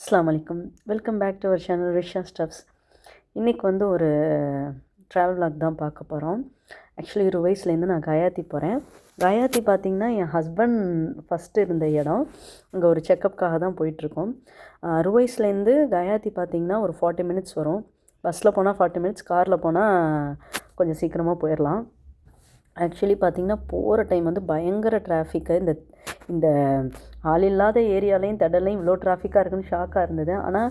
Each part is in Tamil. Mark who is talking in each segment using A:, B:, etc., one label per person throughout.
A: அஸ்ஸலாமு அலைக்கும். Welcome back to our channel Risha stuffs. இன்றைக்கி வந்து ஒரு ட்ராவல் vlog தான் பார்க்க போகிறோம். ஆக்சுவலி ருவைஸ்லேருந்து நான் கயாத்தி போகிறேன். கயாத்தி பார்த்திங்கன்னா என் ஹஸ்பண்ட் ஃபஸ்ட்டு இருந்த இடம். அங்கே ஒரு செக்கப்புக்காக தான் போயிட்டுருக்கோம். ருவைஸ்லேருந்து கயாத்தி பார்த்திங்கன்னா ஒரு 40 மினிட்ஸ் வரும். பஸ்ஸில் போனால் 40 மினிட்ஸ், காரில் போனால் கொஞ்சம் சீக்கிரமாக போயிடலாம். ஆக்சுவலி பார்த்திங்கன்னா போகிற டைம் வந்து பயங்கர டிராஃபிக்கு. இந்த ஆள் இல்லாத ஏரியாலையும் தடலையும் இவ்வளோ டிராஃபிக்காக இருக்குன்னு ஷாக்காக இருந்தது. ஆனால்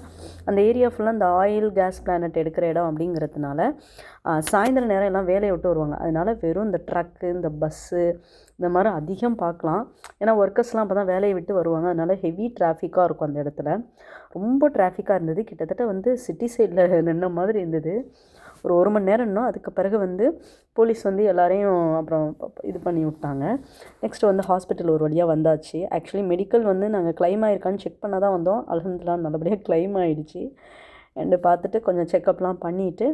A: அந்த ஏரியா ஃபுல்லாக இந்த ஆயில் கேஸ் பிளானட் எடுக்கிற இடம் அப்படிங்கிறதுனால சாயந்தரம் நேரம் எல்லாம் வேலையை விட்டு வருவாங்க. அதனால் வெறும் இந்த ட்ரக்கு, இந்த பஸ்ஸு, இந்த மாதிரி அதிகம் பார்க்கலாம். ஏன்னா ஒர்க்கர்ஸ்லாம் அப்போ தான் வேலையை விட்டு வருவாங்க. அதனால் ஹெவி டிராஃபிக்காக இருக்கும் அந்த இடத்துல. ரொம்ப டிராஃபிக்காக இருந்தது. கிட்டத்தட்ட வந்து சிட்டி சைடில் நின்ன மாதிரி இருந்தது. ஒரு மணி நேரம் இன்னும். அதுக்கு பிறகு வந்து போலீஸ் வந்து எல்லாரையும் அப்புறம் இது பண்ணி விட்டாங்க. நெக்ஸ்ட்டு வந்து ஹாஸ்பிட்டல் ஒரு வழியாக வந்தாச்சு. ஆக்சுவலி மெடிக்கல் வந்து நாங்கள் கிளைம் ஆகிருக்கான்னு செக் பண்ண தான் வந்தோம். அல்ஹம்துலில்லாஹ் நல்லபடியாக கிளைம் ஆகிடுச்சு. அண்டு பார்த்துட்டு கொஞ்சம் செக்கப்லாம் பண்ணிவிட்டு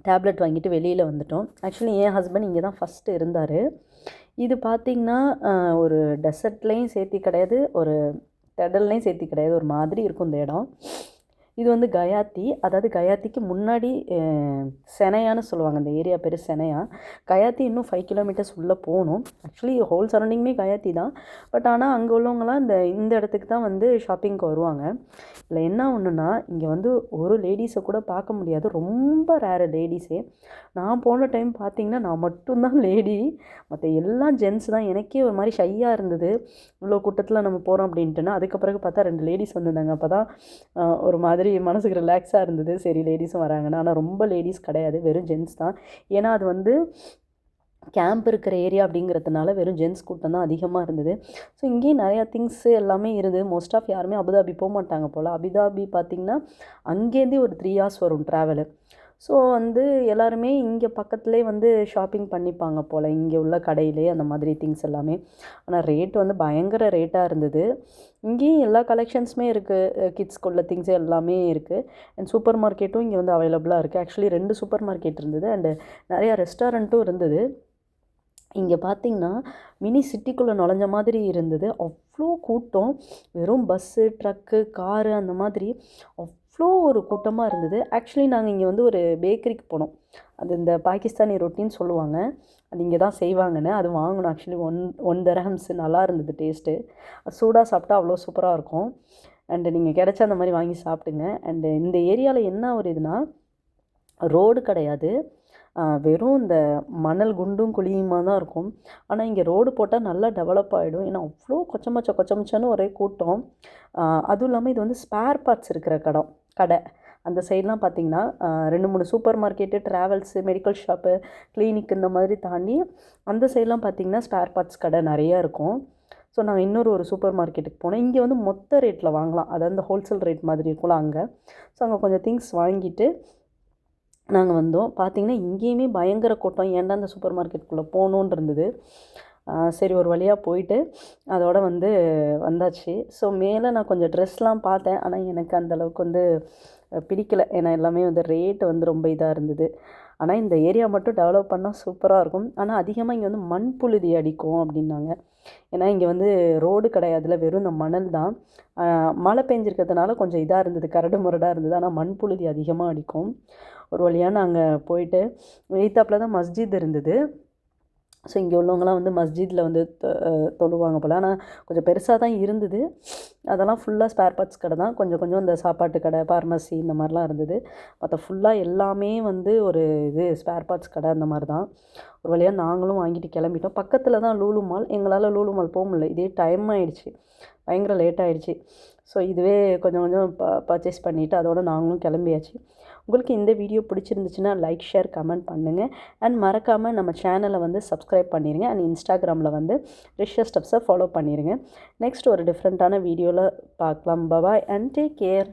A: டேப்லெட் வாங்கிட்டு வெளியில் வந்துட்டோம். ஆக்சுவலி என் ஹஸ்பண்ட் இங்கே தான் ஃபஸ்ட்டு இருந்தார். இது பார்த்திங்கன்னா ஒரு டெசர்ட்லேயும் சேர்த்தி கிடையாது, ஒரு திடல்லையும் சேர்த்தி கிடையாது, ஒரு மாதிரி இருக்கும் இந்த இடம். இது வந்து கயாத்தி, அதாவது கயாத்திக்கு முன்னாடி செனையான்னு சொல்லுவாங்க. இந்த ஏரியா பேர் செனையா. கயாத்தி இன்னும் 5 கிலோமீட்டர்ஸ் உள்ளே போகணும். ஆக்சுவலி ஹோல் சரௌண்டிங்குமே கயாத்தி தான். பட் ஆனால் அங்கே உள்ளவங்களாம் இந்த இடத்துக்கு தான் வந்து ஷாப்பிங்க்கு வருவாங்க. இல்லை என்ன ஒன்றுனா, இங்கே வந்து ஒரு லேடிஸை கூட பார்க்க முடியாது. ரொம்ப ரேரு லேடிஸே. நான் போன டைம் பார்த்திங்கன்னா நான் மட்டும்தான் லேடி, மற்ற எல்லாம் ஜென்ஸ் தான். எனக்கே ஒரு மாதிரி ஷையாக இருந்தது, இவ்வளோ கூட்டத்தில் நம்ம போகிறோம் அப்படின்ட்டுனா. அதுக்கு பிறகு பார்த்தா 2 லேடிஸ் வந்திருந்தாங்க. அப்போ தான் ஒரு மாதிரி மனசுக்கு ரிலாக்ஸாக இருந்தது. சரி லேடிஸும் வராங்கன்னு. ஆனால் ரொம்ப லேடிஸ் கிடையாது, வெறும் ஜென்ஸ் தான். ஏன்னா அது வந்து கேம்ப் இருக்கிற ஏரியா அப்படிங்கிறதுனால வெறும் ஜென்ஸ் கூட்டம் தான் அதிகமாக இருந்தது. ஸோ இங்கேயும் நிறையா திங்ஸு எல்லாமே இருந்தது. மோஸ்ட் ஆஃப் யாருமே அபுதாபி போக மாட்டாங்க போல். அபுதாபி பார்த்திங்கன்னா அங்கேருந்தே ஒரு 3 hours வரும் ட்ராவலு. ஸோ வந்து எல்லாருமே இங்கே பக்கத்துலேயே வந்து ஷாப்பிங் பண்ணிப்பாங்க போல், இங்கே உள்ள கடையிலே அந்த மாதிரி திங்ஸ் எல்லாமே. ஆனால் ரேட் வந்து பயங்கர ரேட்டாக இருந்தது. இங்கேயும் எல்லா கலெக்ஷன்ஸுமே இருக்குது. கிட்ஸ்க்குள்ள திங்ஸு எல்லாமே இருக்குது. அண்ட் சூப்பர் மார்க்கெட்டும் இங்கே வந்து அவைலபிளாக இருக்குது. ஆக்சுவலி 2 சூப்பர் மார்க்கெட் இருந்தது. அண்டு நிறையா ரெஸ்டாரண்ட்டும் இருந்தது. இங்கே பார்த்திங்கன்னா மினி சிட்டிக்குள்ளே நுழைஞ்ச மாதிரி இருந்தது. அவ்வளோ கூட்டம். வெறும் பஸ்ஸு, ட்ரக்கு, காரு அந்த மாதிரி அவ்வளோ ஒரு கூட்டமாக இருந்தது. ஆக்சுவலி நாங்கள் இங்கே வந்து ஒரு பேக்கரிக்கு போனோம். அது இந்த பாகிஸ்தானி ரொட்டின்னு சொல்லுவாங்க. அது இங்கே தான் செய்வாங்கன்னு. அது வாங்கினோம். Actually one dirhams. நல்லா இருந்தது டேஸ்ட்டு. சூடாக சாப்பிட்டா அவ்வளோ சூப்பராக இருக்கும். அண்டு நீங்கள் கிடச்சா அந்த மாதிரி வாங்கி சாப்பிடுங்க. அண்டு இந்த ஏரியாவில் என்ன ஒரு இதுனா, ரோடு கிடையாது. வெறும் இந்த மணல் குண்டும் குழியுமா தான் இருக்கும். ஆனால் இங்கே ரோடு போட்டால் நல்லா டெவலப் ஆகிடும். ஏன்னா அவ்வளோ கொச்சமச்சான்னு ஒரே கூட்டம். அதுவும் இல்லாமல் இது வந்து ஸ்பேர் பார்ட்ஸ் இருக்கிற கடை. அந்த சைட்லாம் பார்த்திங்கன்னா 2-3 super market, travels, medical shop, clinic இந்த மாதிரி தாண்டி அந்த சைட்லாம் பார்த்திங்கன்னா ஸ்பேர் பார்ட்ஸ் கடை நிறையா இருக்கும். ஸோ நாங்கள் இன்னொரு சூப்பர் மார்க்கெட்டுக்கு போனோம். இங்கே வந்து மொத்த ரேட்டில் வாங்கலாம். அதாவது இந்த ஹோல்சேல் ரேட் மாதிரி இருக்கும்ல அங்கே. ஸோ அங்கே கொஞ்சம் திங்ஸ் வாங்கிட்டு நாங்கள் வந்தோம். பார்த்திங்கன்னா இங்கேயுமே பயங்கர கூட்டம். ஏன்டா அந்த சூப்பர் மார்க்கெட்டுக்குள்ளே போகணுன்னு இருந்தது. சரி ஒரு வழியாக போயிட்டு அதோட வந்து வந்தாச்சு. ஸோ மேலே நான் கொஞ்சம் ட்ரெஸ்லாம் பார்த்தேன். ஆனால் எனக்கு அந்தளவுக்கு வந்து பிடிக்கல. ஏன்னா எல்லாமே வந்து ரேட்டு வந்து ரொம்ப இதாக இருந்தது. ஆனால் இந்த ஏரியா மட்டும் டெவலப் பண்ணால் சூப்பராக இருக்கும். ஆனால் அதிகமாக இங்கே வந்து மண் புழுதி அடிக்கும் அப்படின்னாங்க. ஏன்னா இங்கே வந்து ரோடு கிடையாதுல, வெறும் இந்த மணல் தான். மழை பெஞ்சிருக்கிறதுனால கொஞ்சம் இதாக இருந்தது, கரடு முரடாக இருந்தது. ஆனால் மண் புழுதி அதிகமாக அடிக்கும். ஒரு வழியாக நாங்கள் போயிட்டு எய்த்தாப்பில் தான் மஸ்ஜித் இருந்தது. ஸோ இங்கே உள்ளவங்களாம் வந்து மஸ்ஜிதில் வந்து தொழுவாங்க போல். ஆனால் கொஞ்சம் பெருசாக தான் இருந்தது. அதெல்லாம் ஃபுல்லாக ஸ்பேர் பார்ட்ஸ் கடை தான். கொஞ்சம் இந்த சாப்பாட்டு கடை, ஃபார்மசி இந்த மாதிரிலாம் இருந்தது. மற்ற ஃபுல்லாக எல்லாமே வந்து ஒரு ஸ்பேர் பார்ட்ஸ் கடை அந்த மாதிரி தான். ஒரு வழியாக நாங்களும் வாங்கிட்டு கிளம்பிட்டோம். பக்கத்தில் தான் லூலு மால். எங்களால் லூலு மால் போக முடியல. இதே டைம் ஆகிடுச்சு, பயங்கர லேட் ஆகிடுச்சு. ஸோ இதுவே கொஞ்சம் பர்ச்சேஸ் பண்ணிவிட்டு அதோடு நாங்களும் கிளம்பியாச்சு. உங்களுக்கு இந்த வீடியோ பிடிச்சிருந்துச்சுன்னா லைக், ஷேர், கமெண்ட் பண்ணுங்கள். அண்ட் மறக்காமல் நம்ம சேனலை வந்து சப்ஸ்கிரைப் பண்ணிடுங்க. அண்ட் இன்ஸ்டாகிராமில் வந்து ரிஷா ஸ்டப்ஸை ஃபாலோ பண்ணிடுங்க. நெக்ஸ்ட் ஒரு டிஃப்ரெண்ட்டான வீடியோவில் பார்க்கலாம். பாய் அண்ட் டேக் கேர்.